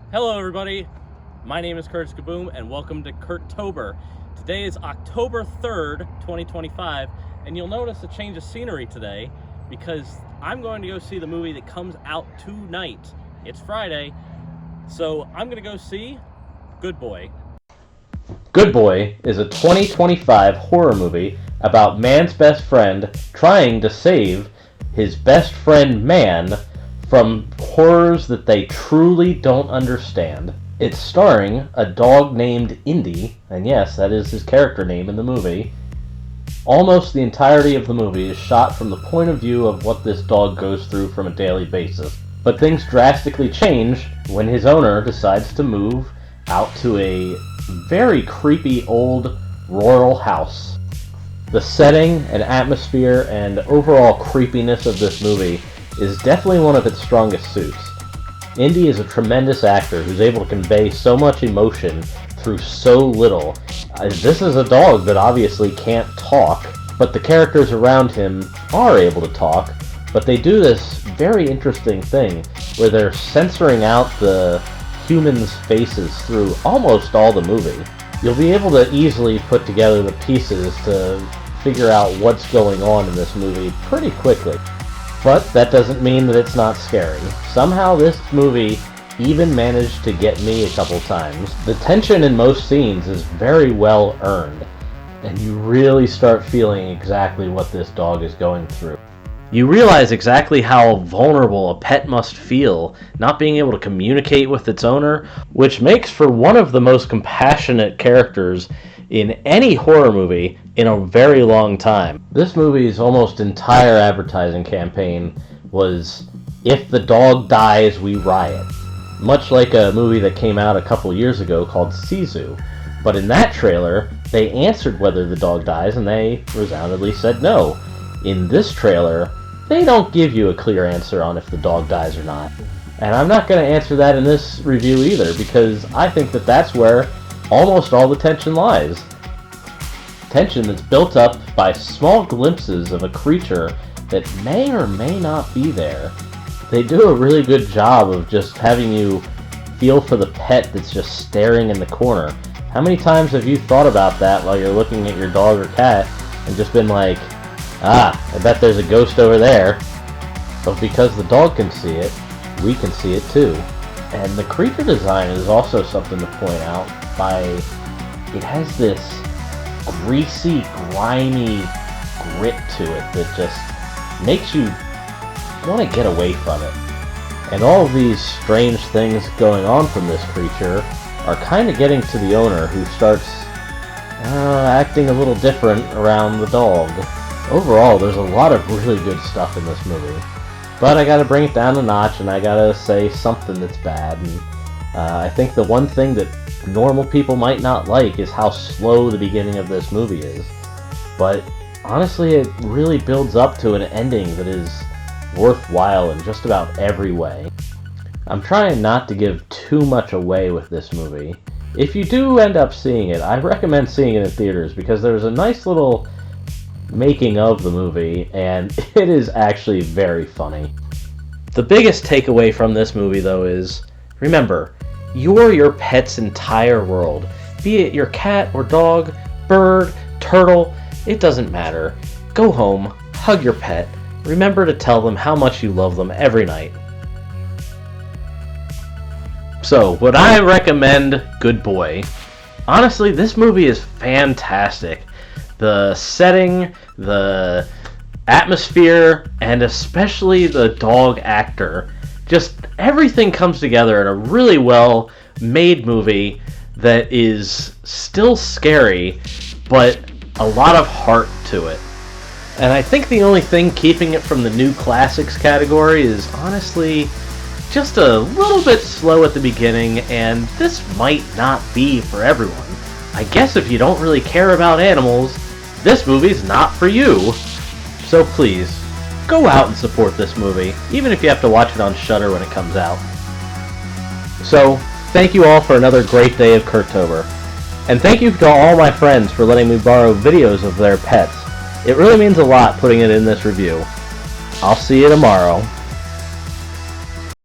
Hello everybody, my name is Kurt-Tober and welcome to Kurt-Tober. Today is October 3rd, 2025, and you'll notice a change of scenery today because I'm going to go see the movie that comes out tonight. It's Friday, so I'm going to go see Good Boy. Good Boy is a 2025 horror movie about man's best friend trying to save his best friend man from horrors that they truly don't understand. It's starring a dog named Indy, and yes, that is his character name in the movie. Almost the entirety of the movie is shot from the point of view of what this dog goes through from a daily basis. But things drastically change when his owner decides to move out to a very creepy old rural house. The setting and atmosphere and overall creepiness of this movie is definitely one of its strongest suits. Indy is a tremendous actor who's able to convey so much emotion through so little. This is a dog that obviously can't talk, but the characters around him are able to talk, but they do this very interesting thing where they're censoring out the humans' faces through almost all the movie. You'll be able to easily put together the pieces to figure out what's going on in this movie pretty quickly. But that doesn't mean that it's not scary. Somehow this movie even managed to get me a couple times. The tension in most scenes is very well earned, and you really start feeling exactly what this dog is going through. You realize exactly how vulnerable a pet must feel, not being able to communicate with its owner, which makes for one of the most compassionate characters in any horror movie in a very long time. This movie's almost entire advertising campaign was, "If the dog dies, we riot." Much like a movie that came out a couple years ago called Sisu. But in that trailer, they answered whether the dog dies, and they resoundingly said no. In this trailer, they don't give you a clear answer on if the dog dies or not. And I'm not going to answer that in this review either, because I think that that's where almost all the tension lies. Tension that's built up by small glimpses of a creature that may or may not be there. They do a really good job of just having you feel for the pet that's just staring in the corner. How many times have you thought about that while you're looking at your dog or cat and just been like, I bet there's a ghost over there. But because the dog can see it, we can see it too. And the creature design is also something to point out by it has this greasy, grimy grit to it that just makes you want to get away from it. And all of these strange things going on from this creature are kind of getting to the owner, who starts acting a little different around the dog. Overall, there's a lot of really good stuff in this movie. But I gotta bring it down a notch, and I gotta say something that's bad. And I think the one thing that normal people might not like is how slow the beginning of this movie is. But honestly, it really builds up to an ending that is worthwhile in just about every way. I'm trying not to give too much away with this movie. If you do end up seeing it, I recommend seeing it in theaters, because there's a nice little making of the movie, and it is actually very funny. The biggest takeaway from this movie, though, is remember, you're your pet's entire world. Be it your cat or dog, bird, turtle, it doesn't matter. Go home, hug your pet, remember to tell them how much you love them every night. So, would I recommend Good Boy? Honestly, this movie is fantastic. The setting, the atmosphere, and especially the dog actor. Just everything comes together in a really well made movie that is still scary, but a lot of heart to it. And I think the only thing keeping it from the new classics category is honestly just a little bit slow at the beginning, and this might not be for everyone. I guess if you don't really care about animals, this movie's not for you. So please, go out and support this movie, even if you have to watch it on Shudder when it comes out. So, thank you all for another great day of Kurt-Tober. And thank you to all my friends for letting me borrow videos of their pets. It really means a lot putting it in this review. I'll see you tomorrow.